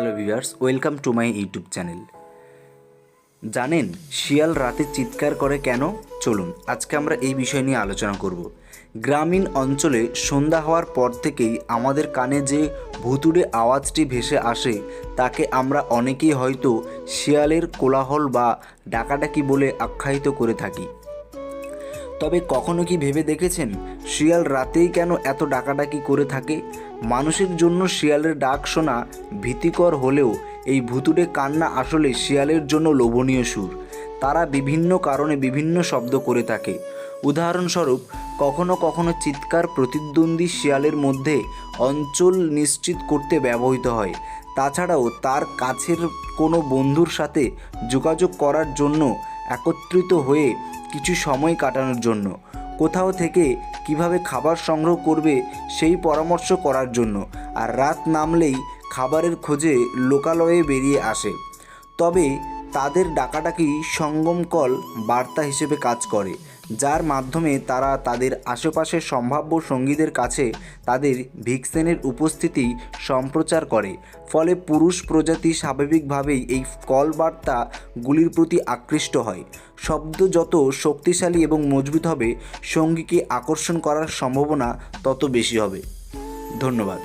Hello viewers, welcome to my YouTube channel. জানেন শিয়াল রাতে চিৎকার করে কেন? চলুন আজকে আমরা এই বিষয় নিয়ে আলোচনা করব। গ্রামীণ অঞ্চলে সন্ধ্যা হওয়ার পর থেকেই আমাদের কানে যে ভুতুড়ে আওয়াজটি ভেসে আসে তাকে আমরা অনেকেই হয়তো শিয়ালের কোলাহল বা ডাকাডাকি বলে আখ্যায়িত করে থাকি। তবে কখনো কি ভেবে দেখেছেন শিয়াল রাতেই কেন এত ডাকাডাকি করে থাকে? মানুষের জন্য শিয়ালের ডাক শোনা ভীতিকর হলেও এই ভুতুড়ে কান্না আসলে শিয়ালের জন্য লোভনীয় সুর। তারা বিভিন্ন কারণে বিভিন্ন শব্দ করে থাকে। উদাহরণস্বরূপ, কখনো কখনো চিৎকার প্রতিদ্বন্দ্বী শিয়ালের মধ্যে অঞ্চল নিশ্চিত করতে ব্যবহৃত হয়। তাছাড়াও তার কাছের কোনো বন্ধুর সাথে যোগাযোগ করার জন্য, একত্রিত হয়ে কিছু সময় কাটানোর জন্য, কোথাও থেকে কিভাবে খাবার সংগ্রহ করবে সেই পরামর্শ করার জন্য, আর রাত নামলেই খাবারের খোঁজে লোকালয়ে বেরিয়ে আসে। তবে তাদের ডাকাডাকি সঙ্গমকল বার্তা হিসেবে কাজ করে, যার মাধ্যমে তারা তাদের আশেপাশের সম্ভাব্য সঙ্গীদের কাছে তাদের ভিক্সেনের উপস্থিতি সম্প্রচার করে। ফলে পুরুষ প্রজাতি স্বাভাবিকভাবেই এই কল বার্তাগুলির প্রতি আকৃষ্ট হয়। শব্দ যত শক্তিশালী এবং মজবুত হবে, সঙ্গীকে আকর্ষণ করার সম্ভাবনা তত বেশি হবে। ধন্যবাদ।